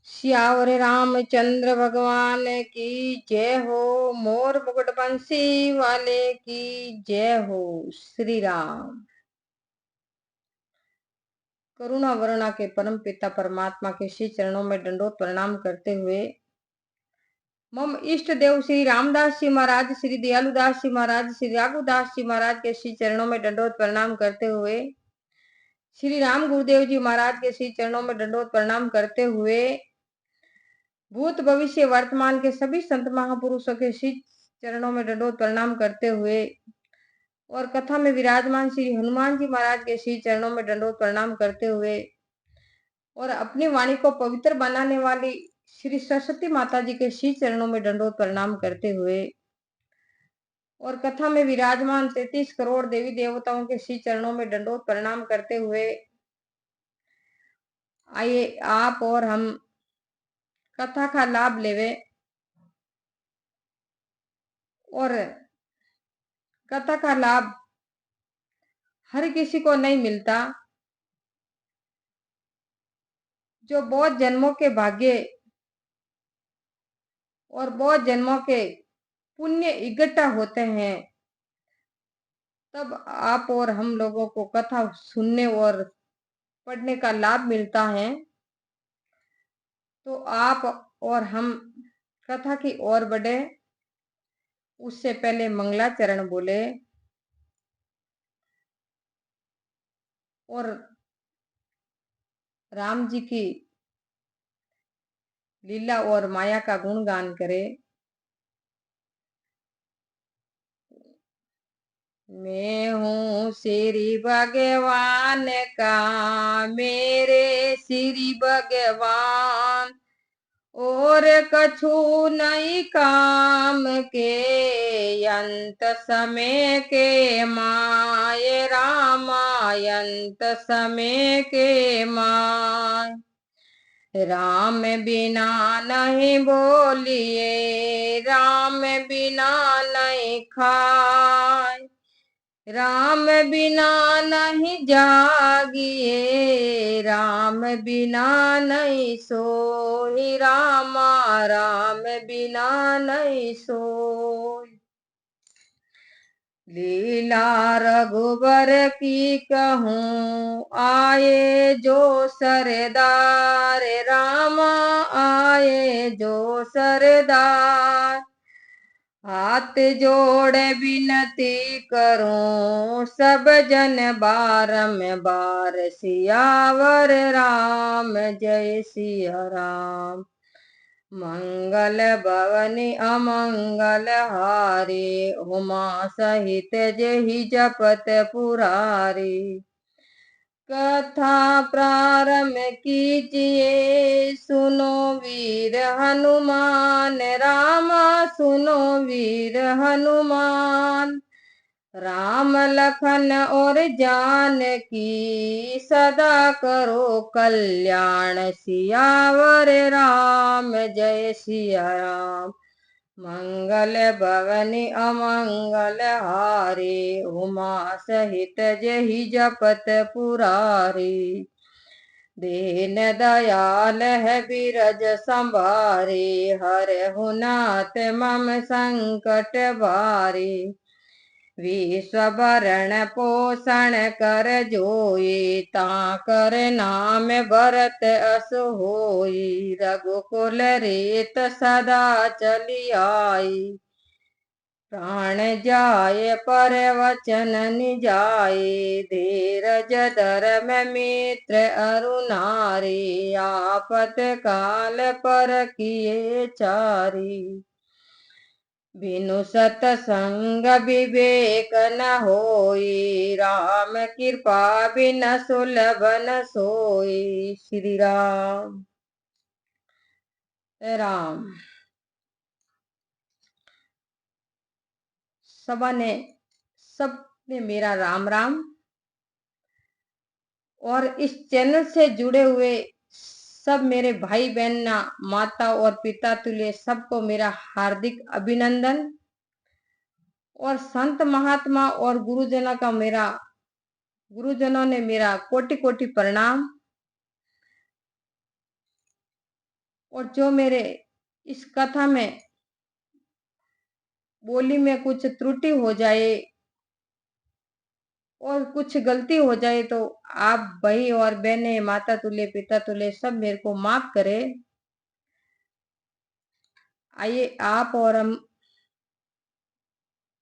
सियावर रामचंद्र भगवान की जय हो। मोर मुकुट बंसी वाले की जय हो। श्री राम। करुणा वरुणा के परम पिता परमात्मा के श्री चरणों में दंडोत प्रणाम करते हुए मम इष्ट देव श्री रामदास जी महाराज, श्री दयालुदास जी महाराज, श्री राघुदास जी महाराज के श्री चरणों में दंडोत प्रणाम करते हुए श्री राम गुरुदेव जी महाराज के श्री चरणों में दंडोत प्रणाम करते हुए भूत भविष्य वर्तमान के सभी संत महापुरुषों के श्री चरणों में दंडोत प्रणाम करते हुए और कथा में विराजमान श्री हनुमान जी महाराज के श्री चरणों में दंडोत प्रणाम करते हुए और अपनी वाणी को पवित्र बनाने वाली श्री सरस्वती माता जी के श्री चरणों में दंडोत प्रणाम करते हुए और कथा में विराजमान 33 करोड़ देवी देवताओं के श्री चरणों में दंडोत प्रणाम करते हुए आइए आप और हम कथा का लाभ लेवे। और कथा का लाभ हर किसी को नहीं मिलता। जो बहुत जन्मों के भाग्य और बहुत जन्मों के पुण्य इकट्ठा होते हैं, तब आप और हम लोगों को कथा सुनने और पढ़ने का लाभ मिलता है। तो आप और हम कथा की ओर बढ़े उससे पहले मंगलाचरण बोले और राम जी की लीला और माया का गुणगान करे। मैं हूँ श्री भगवान का, मेरे श्री भगवान, और कछु नहीं काम के, अंत समय के माय रामायंत समय के माय। राम बिना नहीं बोलिए, राम बिना नहीं खाए, राम बिना नहीं जागिए, राम बिना नहीं सोई, रामा राम बिना नहीं सोई। लीला रघुबर की कहूँ, आए जो सरदार, रामा आए जो सरदार। हाथ जोड़े विनती करूं, सब जन बारंबार, सियावर राम जय सिया राम। मंगल भवनि अमंगल हारे, उमा सहित जेहि जपत पुरारी। कथा प्रारंभ कीजिए, सुनो वीर हनुमान, रामा सुनो वीर हनुमान। राम लखन और जानकी, सदा करो कल्याण, सियावर राम जय सिया राम। मंगल भवनि अमंगल हारे, उमा सहित जेहि जपत पुरारी। दीन दयाल है बिरज संभारे, हरहु नाथ मम संकट भारे। विश्व भरण पोषण कर जोई, ताकर नाम भरत अस होई। रघुकुल रीत सदा चली आई, प्राण जाए पर वचन निजाए। धीरज धर्म मित्र अरु नारी, आपत काल पर किए चारी। बिनु सतसंग विवेक न होई, राम कृपा बिन सुलभ न सोई। श्री राम। राम सबने मेरा राम राम। और इस चैनल से जुड़े हुए सब मेरे भाई बहन, माता और पिता तुल्य सबको मेरा हार्दिक अभिनंदन। और संत महात्मा और गुरुजनों ने मेरा कोटि कोटि प्रणाम। और जो मेरे इस कथा में बोली में कुछ त्रुटि हो जाए और कुछ गलती हो जाए तो आप भाई और बहने, माता तुल्य, पिता तुल्य सब मेरे को माफ करे। आइए आप और हम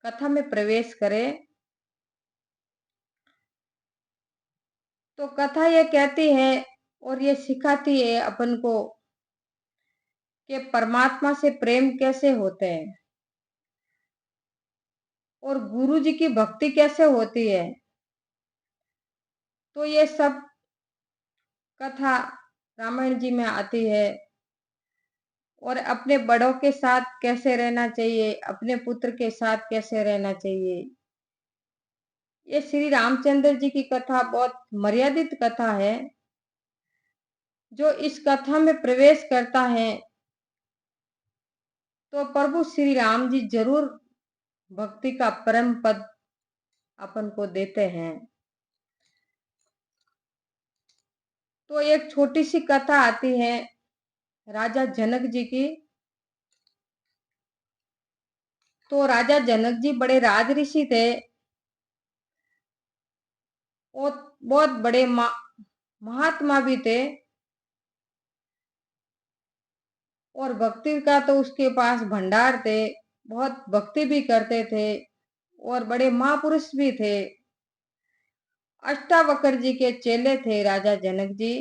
कथा में प्रवेश करें। तो कथा ये कहती है और ये सिखाती है अपन को कि परमात्मा से प्रेम कैसे होते हैं और गुरु जी की भक्ति कैसे होती है। तो ये सब कथा रामायण जी में आती है और अपने बड़ों के साथ कैसे रहना चाहिए, अपने पुत्र के साथ कैसे रहना चाहिए। ये श्री रामचंद्र जी की कथा बहुत मर्यादित कथा है। जो इस कथा में प्रवेश करता है तो प्रभु श्री राम जी जरूर भक्ति का परम पद अपन को देते हैं। तो एक छोटी सी कथा आती है राजा जनक जी की। तो राजा जनक जी बड़े राज ऋषि थे और बहुत बड़े महात्मा भी थे और भक्ति का तो उसके पास भंडार थे, बहुत भक्ति भी करते थे और बड़े महापुरुष भी थे। अष्टावक्र जी के चेले थे राजा जनक जी।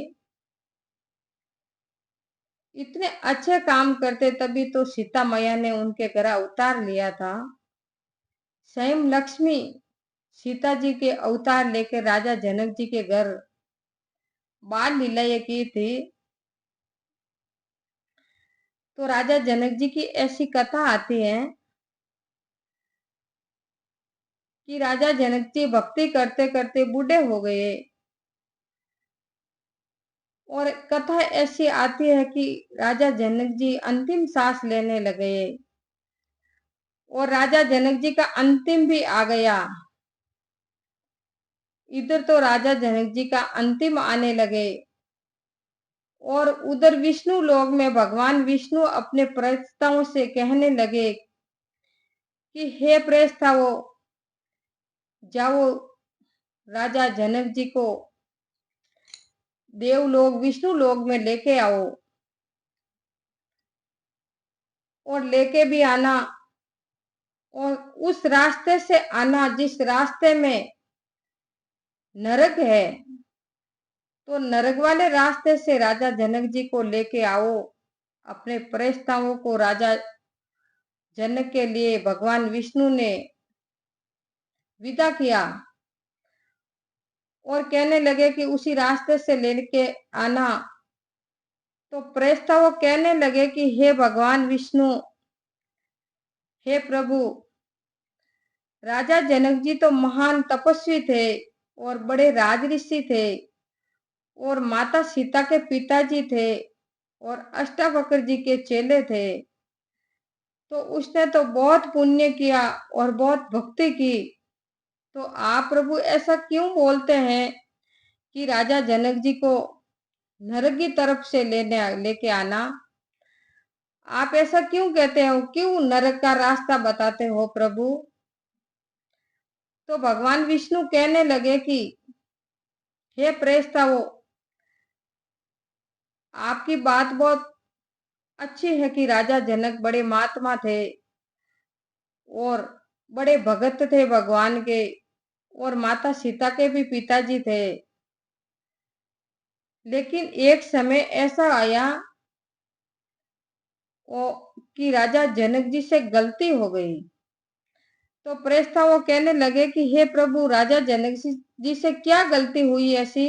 इतने अच्छे काम करते तभी तो सीता मैया ने उनके घर अवतार लिया था। स्वयं लक्ष्मी सीता जी के अवतार लेकर राजा जनक जी के घर बाल लीलाएं की थी। तो राजा जनक जी की ऐसी कथा आती है कि राजा जनक जी भक्ति करते करते बूढ़े हो गए और कथा ऐसी आती है कि राजा जनक जी अंतिम सांस लेने लगे और राजा जनक जी का अंतिम भी आ गया। इधर तो राजा जनक जी का अंतिम आने लगे और उधर विष्णु लोक में भगवान विष्णु अपने प्रेताओं से कहने लगे कि हे प्रेताओ, जाओ राजा जनक जी को देवलोक विष्णु लोक में लेके आओ और लेके भी आना और उस रास्ते से आना जिस रास्ते में नरक है। तो नरक वाले रास्ते से राजा जनक जी को लेके आओ। अपने प्रस्तावों को राजा जनक के लिए भगवान विष्णु ने विदा किया और कहने लगे कि उसी रास्ते से लेके आना। तो प्रस्ताव कहने लगे कि हे भगवान विष्णु, हे प्रभु, राजा जनक जी तो महान तपस्वी थे और बड़े राजऋषि थे और माता सीता के पिताजी थे और अष्टावक्र जी के चेले थे। तो उसने तो बहुत पुण्य किया और बहुत भक्ति की। तो आप प्रभु ऐसा क्यों बोलते हैं कि राजा जनक जी को नरक की तरफ से लेके आना। आप ऐसा क्यों कहते हो, क्यों नरक का रास्ता बताते हो प्रभु। तो भगवान विष्णु कहने लगे कि हे प्रेस्तावो, आपकी बात बहुत अच्छी है कि राजा जनक बड़े महात्मा थे और बड़े भगत थे भगवान के और माता सीता के भी पिताजी थे। लेकिन एक समय ऐसा आया कि राजा जनक जी से गलती हो गई। तो प्रेस्ताव कहने लगे कि हे प्रभु, राजा जनक जी से क्या गलती हुई ऐसी।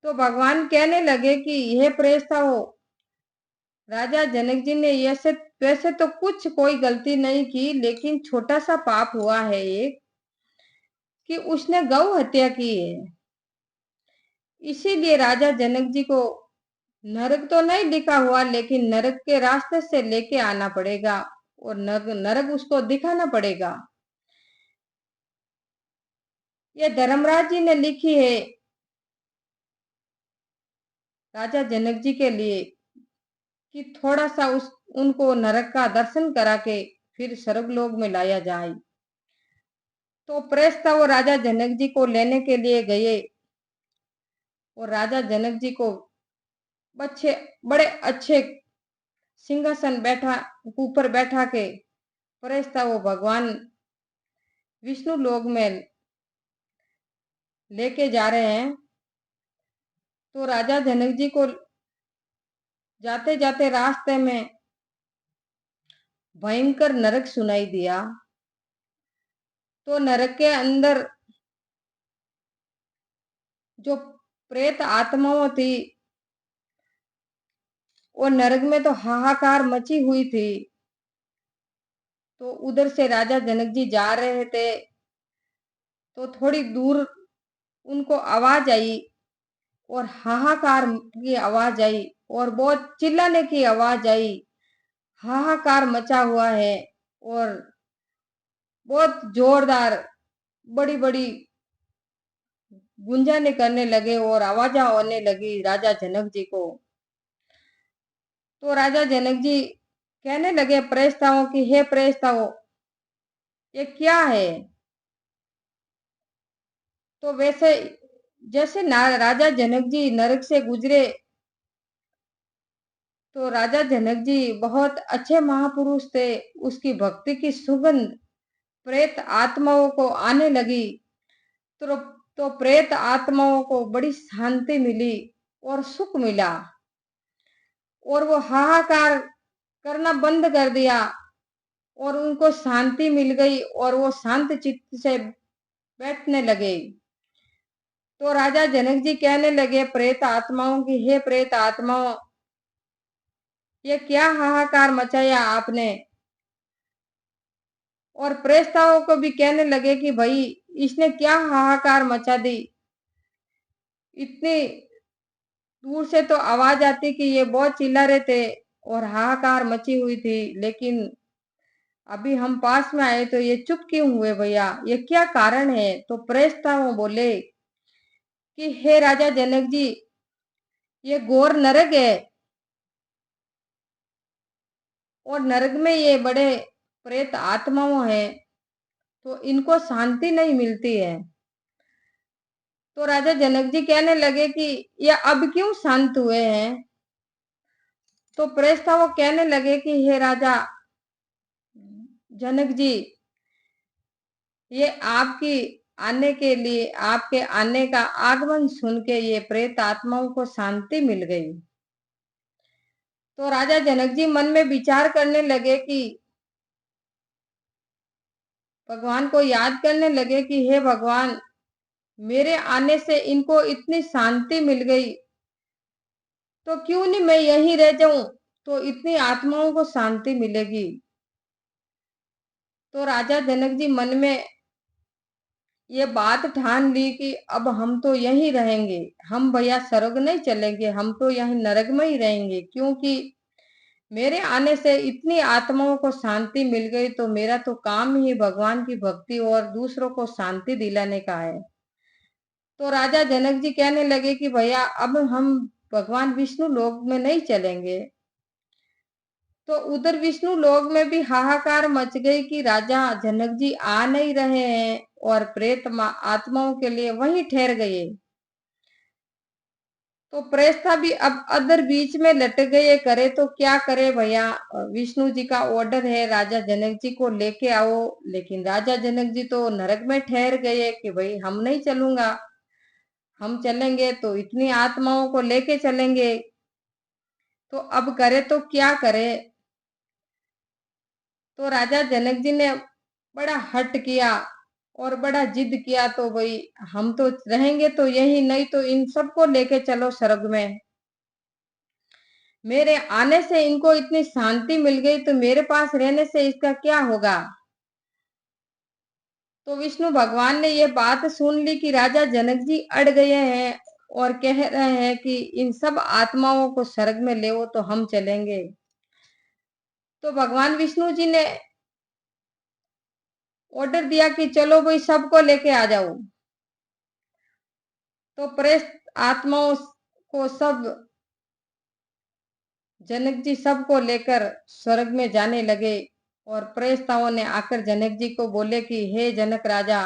तो भगवान कहने लगे कि हे प्रेस्ताव, राजा जनक जी ने ऐसे वैसे तो कुछ कोई गलती नहीं की, लेकिन छोटा सा पाप हुआ है एक कि उसने गौ हत्या की है। इसीलिए राजा जनक जी को नरक तो नहीं लिखा हुआ, लेकिन नरक के रास्ते से लेके आना पड़ेगा और नरक उसको दिखाना पड़ेगा। ये धर्मराज जी ने लिखी है राजा जनक जी के लिए। कि थोड़ा सा उनको नरक का दर्शन करा के फिर स्वर्गलोक में लाया जाए। तो प्रेस था वो राजा जनक जी को लेने के लिए गए और राजा जनक जी को बच्चे बड़े अच्छे सिंहासन ऊपर बैठा के प्रेस था वो भगवान विष्णु लोक में लेके जा रहे हैं। तो राजा जनक जी को जाते जाते रास्ते में भयंकर नरक सुनाई दिया। तो नरक के अंदर जो प्रेत आत्माओं थी वो नरक में तो हाहाकार मची हुई थी। तो उधर से राजा जनक जी जा रहे थे तो थोड़ी दूर उनको आवाज आई और हाहाकार की आवाज आई और बहुत चिल्लाने की आवाज आई। हाहाकार मचा हुआ है और बहुत जोरदार बड़ी बड़ी गुंजाने करने लगे और आवाजा होने लगी राजा जनक जी को। तो राजा जनक जी कहने लगे प्रेस्ताओं की, हे प्रेस्ताओं ये क्या है। तो वैसे जैसे राजा जनक जी नरक से गुजरे तो राजा जनक जी बहुत अच्छे महापुरुष थे। उसकी भक्ति की सुगंध प्रेत आत्माओं को आने लगी। तो प्रेत आत्माओं को बड़ी शांति मिली और सुख मिला और वो हाहाकार करना बंद कर दिया और उनको शांति मिल गई और वो शांत चित्त से बैठने लगे। तो राजा जनक जी कहने लगे प्रेत आत्माओं की, हे प्रेत आत्माओं ये क्या हाहाकार मचाया आपने। और प्रेस्ताओं को भी कहने लगे कि भाई इसने क्या हाहाकार मचा दी। इतनी दूर से तो आवाज आती कि ये बहुत चिल्ला रहे थे और हाहाकार मची हुई थी, लेकिन अभी हम पास में आए तो ये चुप क्यों हुए भैया, ये क्या कारण है। तो प्रेस्ताओं बोले कि हे राजा जनक जी ये घोर नरक है और नरक में ये बड़े प्रेत आत्माओं है तो इनको शांति नहीं मिलती है। तो राजा जनक जी कहने लगे कि ये अब क्यों शांत हुए हैं। तो प्रेस्ता वो कहने लगे कि हे राजा जनक जी ये आपकी आने के लिए, आपके आने का आगमन सुन के ये प्रेत आत्माओं को शांति मिल गई। तो राजा जनक जी मन में विचार करने लगे कि भगवान को याद करने लगे कि हे भगवान मेरे आने से इनको इतनी शांति मिल गई तो क्यों नहीं मैं यहीं रह जाऊं तो इतनी आत्माओं को शांति मिलेगी। तो राजा जनक जी मन में ये बात ठान ली कि अब हम तो यहीं रहेंगे, हम भैया स्वर्ग नहीं चलेंगे, हम तो यहीं नरक में ही रहेंगे, क्योंकि मेरे आने से इतनी आत्माओं को शांति मिल गई तो मेरा तो काम ही भगवान की भक्ति और दूसरों को शांति दिलाने का है। तो राजा जनक जी कहने लगे कि भैया अब हम भगवान विष्णु लोक में नहीं चलेंगे। तो उधर विष्णु लोक में भी हाहाकार मच गई कि राजा जनक जी आ नहीं रहे हैं और प्रेत आत्माओं के लिए वहीं ठहर गए। तो प्रेस्ता भी अब अदर बीच में लटक गए, करे तो क्या करे भैया। विष्णु जी का ऑर्डर है राजा जनक जी को लेके आओ, लेकिन राजा जनक जी तो नरक में ठहर गए कि भाई हम नहीं चलूंगा, हम चलेंगे तो इतनी आत्माओं को लेके चलेंगे। तो अब करे तो क्या करे। तो राजा जनक जी ने बड़ा हट किया और बड़ा जिद किया तो भाई हम तो रहेंगे तो यही, नहीं तो इन सबको लेके चलो स्वर्ग में। मेरे आने से इनको इतनी शांति मिल गई तो मेरे पास रहने से इसका क्या होगा। तो विष्णु भगवान ने ये बात सुन ली कि राजा जनक जी अड़ गए हैं और कह रहे हैं कि इन सब आत्माओं को स्वर्ग में ले तो हम चलेंगे। तो भगवान विष्णु जी ने ऑर्डर दिया कि चलो भाई सबको लेके आ जाओ। तो प्रेत आत्माओं को सब जनक जी सबको लेकर स्वर्ग में जाने लगे और प्रेस्ताओं ने आकर जनक जी को बोले कि हे जनक राजा,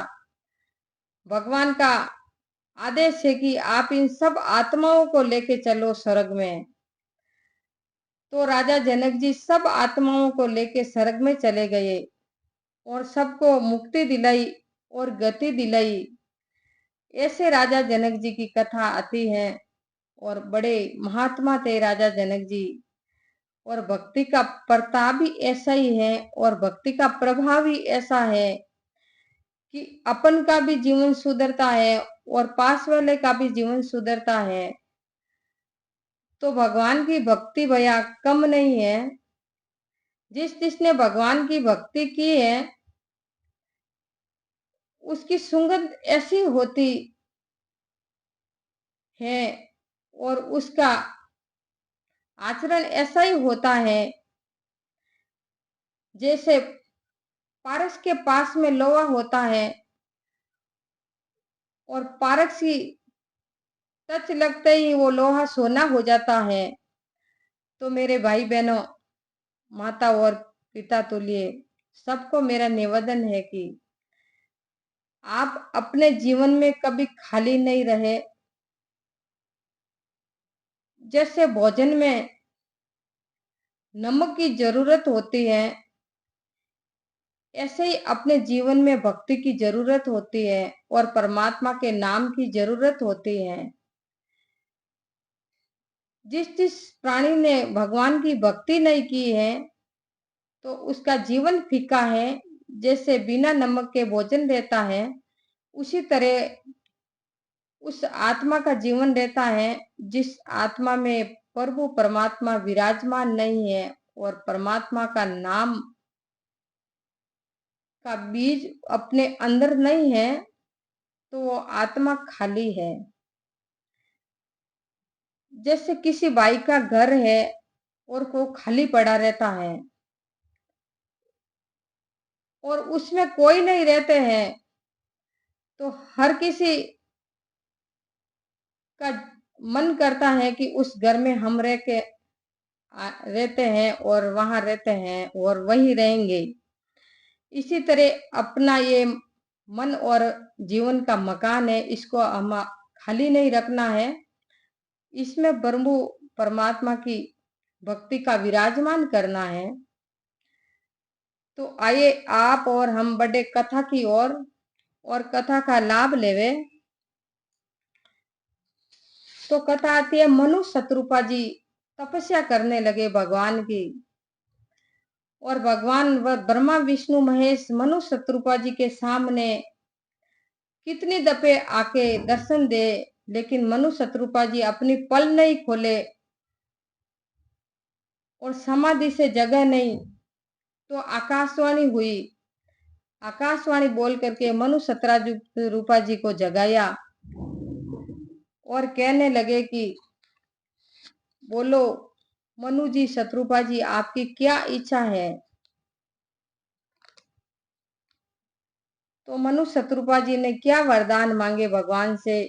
भगवान का आदेश है कि आप इन सब आत्माओं को लेके चलो स्वर्ग में। तो राजा जनक जी सब आत्माओं को लेके स्वर्ग में चले गए और सबको मुक्ति दिलाई और गति दिलाई। ऐसे राजा जनक जी की कथा आती है और बड़े महात्मा थे राजा जनक जी। और भक्ति का प्रताप भी ऐसा ही है और भक्ति का प्रभाव ही ऐसा है कि अपन का भी जीवन सुधरता है और पास वाले का भी जीवन सुधरता है। तो भगवान की भक्ति भैया कम नहीं है। जिसने भगवान की भक्ति की है उसकी सुगंध ऐसी होती है और उसका आचरण ऐसा ही होता है जैसे पारस के पास में लोहा होता है और पारस की टच लगते ही वो लोहा सोना हो जाता है। तो मेरे भाई बहनों, माता और पिता तुल्य सबको मेरा निवेदन है कि आप अपने जीवन में कभी खाली नहीं रहे। जैसे भोजन में नमक की जरूरत होती है, ऐसे ही अपने जीवन में भक्ति की जरूरत होती है और परमात्मा के नाम की जरूरत होती है। जिस प्राणी ने भगवान की भक्ति नहीं की है तो उसका जीवन फीका है। जैसे बिना नमक के भोजन रहता है, उसी तरह उस आत्मा का जीवन रहता है जिस आत्मा में प्रभु परमात्मा विराजमान नहीं है और परमात्मा का नाम का बीज अपने अंदर नहीं है, तो वो आत्मा खाली है। जैसे किसी भाई का घर है और वो खाली पड़ा रहता है और उसमें कोई नहीं रहते हैं, तो हर किसी का मन करता है कि उस घर में हम रहते हैं और वहां रहते हैं और वहीं रहेंगे। इसी तरह अपना ये मन और जीवन का मकान है, इसको हम खाली नहीं रखना है। इसमें प्रभु परमात्मा की भक्ति का विराजमान करना है। तो आइए आप और हम बड़े कथा की ओर और कथा का लाभ लेवे। तो कथा आती है, मनु शत्रुपा जी तपस्या करने लगे भगवान की। और भगवान व ब्रह्मा विष्णु महेश मनु शत्रुपा जी के सामने कितनी दफे आके दर्शन दे, लेकिन मनु शत्रुपा जी अपनी पल नहीं खोले और समाधि से जगह नहीं। तो आकाशवाणी हुई, आकाशवाणी बोल करके मनु शत्रुपा जी को जगाया और कहने लगे कि बोलो मनु जी, शत्रुपा जी, आपकी क्या इच्छा है। तो मनु शत्रुपा जी ने क्या वरदान मांगे भगवान से,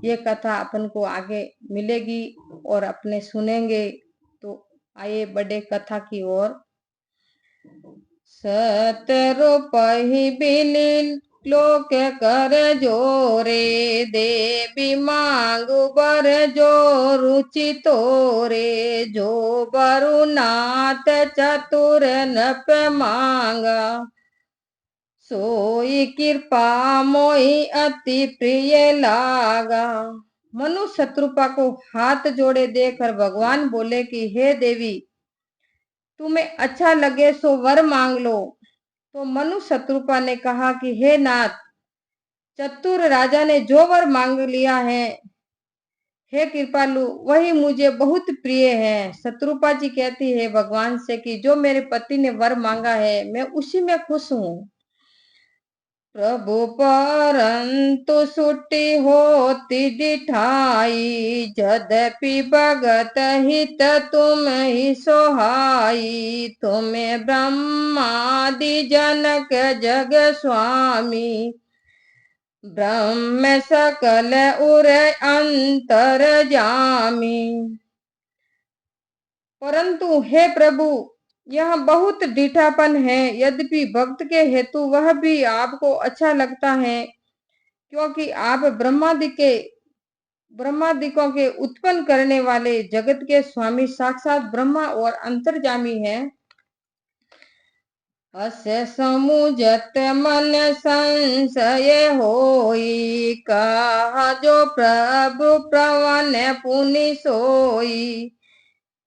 ये कथा अपन को आगे मिलेगी और अपने सुनेंगे। तो आइए बड़े कथा की ओर। शत्रुपहि बिलिल लोक कर जोरे, देवी मांगु बर जो रुचि तोरे, जो बरुनाथ चतुर नप मांगा, सोई कृपा मोहि अति प्रिय लागा। मनु शत्रुपा को हाथ जोड़े देखकर भगवान बोले कि हे देवी, तुम्हें अच्छा लगे सो वर मांग लो। तो मनु शत्रुपा ने कहा कि हे नाथ, चतुर राजा ने जो वर मांग लिया है, हे कृपालु, वही मुझे बहुत प्रिय है। शत्रुपा जी कहती है भगवान से कि जो मेरे पति ने वर मांगा है मैं उसी में खुश हूँ। प्रभु परंतु सुटी होती दिठाई, यद्यपि भगत हित तुम ही सोहाई, तुम्हें ब्रह्मादि जनक जग स्वामी, ब्रह्म सकल उर अंतर जामी। परंतु हे प्रभु, यह बहुत ढीठापन है। यद्यपि भक्त के हेतु वह भी आपको अच्छा लगता है, क्योंकि आप ब्रह्मादिकों के उत्पन्न करने वाले जगत के स्वामी साक्षात ब्रह्मा और अंतर्जामी हैं। अस्य समुझत मन संशय होई, कहा जो प्रभु प्रवन पुनि सोई।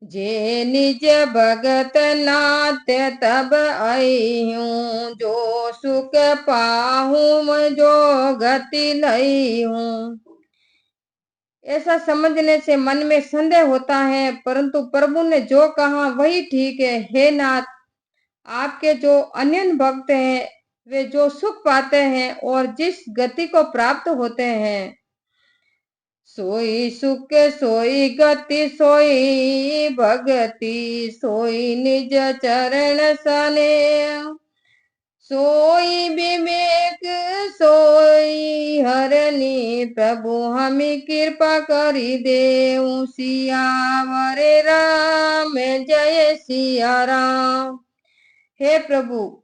जे निज भगत नाते तब आई हूँ, जो सुख पाहूँ जो गति लई हूँ। ऐसा समझने से मन में संदेह होता है, परंतु प्रभु ने जो कहा वही ठीक है। हे नाथ, आपके जो अन्य भक्त हैं वे जो सुख पाते हैं और जिस गति को प्राप्त होते हैं, सोई सुख सोई गति सोई भगति, सोई निज चरण सने, सोई विवेक सोई हरनी। प्रभु हमें कृपा करी देऊ, सियावर राम जय सिया राम। हे प्रभु,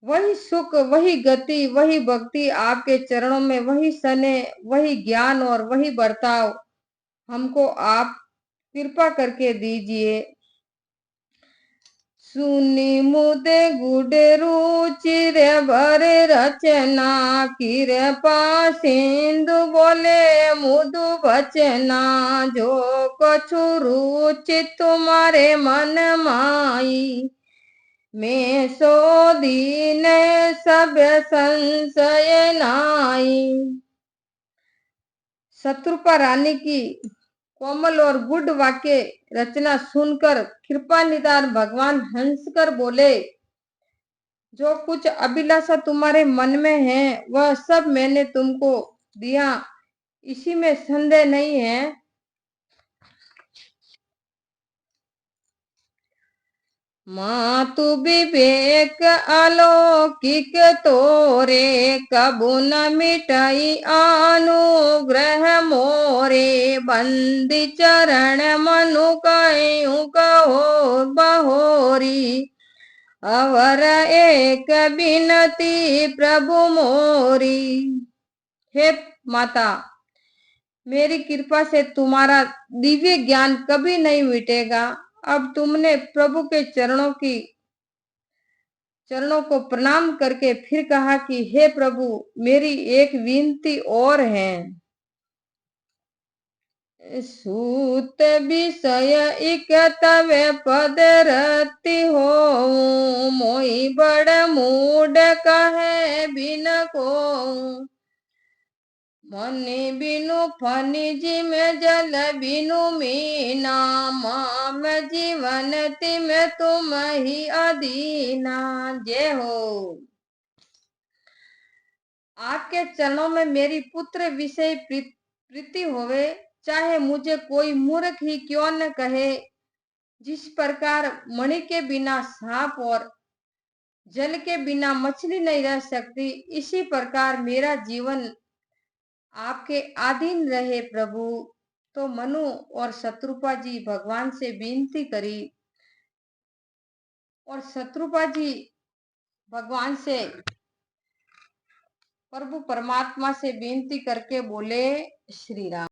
वही सुख वही गति वही भक्ति आपके चरणों में, वही सने वही ज्ञान और वही बर्ताव हमको आप कृपा करके दीजिए। सुनी मुदे गुड रुचिर भर रचना, कृपा सिंधु बोले मुदु बचना। जो कछु रुचि तुम्हारे मन माई, मैं सो दीन सब संशय नाई। शत्रुपा रानी की कोमल और गुड वाक्य रचना सुनकर कृपा निदान भगवान हंसकर बोले, जो कुछ अभिलाषा तुम्हारे मन में है वह सब मैंने तुमको दिया, इसी में संदेह नहीं है। मातु विवेक अलौकिक तोरे, कबू न मिटाई अनुग्रह मोरे। बंदी चरण मनु कयूं कहो बहोरी, अवर एक बिनती प्रभु मोरी। हे माता, मेरी कृपा से तुम्हारा दिव्य ज्ञान कभी नहीं मिटेगा। अब तुमने प्रभु के चरणों को प्रणाम करके फिर कहा कि हे प्रभु, मेरी एक विनती और है। सूत विषय इक तवे पद रति हो, मोई बड़ मूड कहे बिन को। मनि बिनु फनि जिम जल बिनु मीना, माम जीवन तिम तुम ही अदीना। जय हो। आपके चरणों में मेरी पुत्र विषय प्रीति होवे, चाहे मुझे कोई मूर्ख ही क्यों न कहे। जिस प्रकार मणि के बिना सांप और जल के बिना मछली नहीं रह सकती, इसी प्रकार मेरा जीवन आपके अधीन रहे प्रभु। तो मनु और शत्रुपा जी भगवान से विनती करी, और शत्रुपा जी भगवान से प्रभु परमात्मा से विनती करके बोले, श्री राम।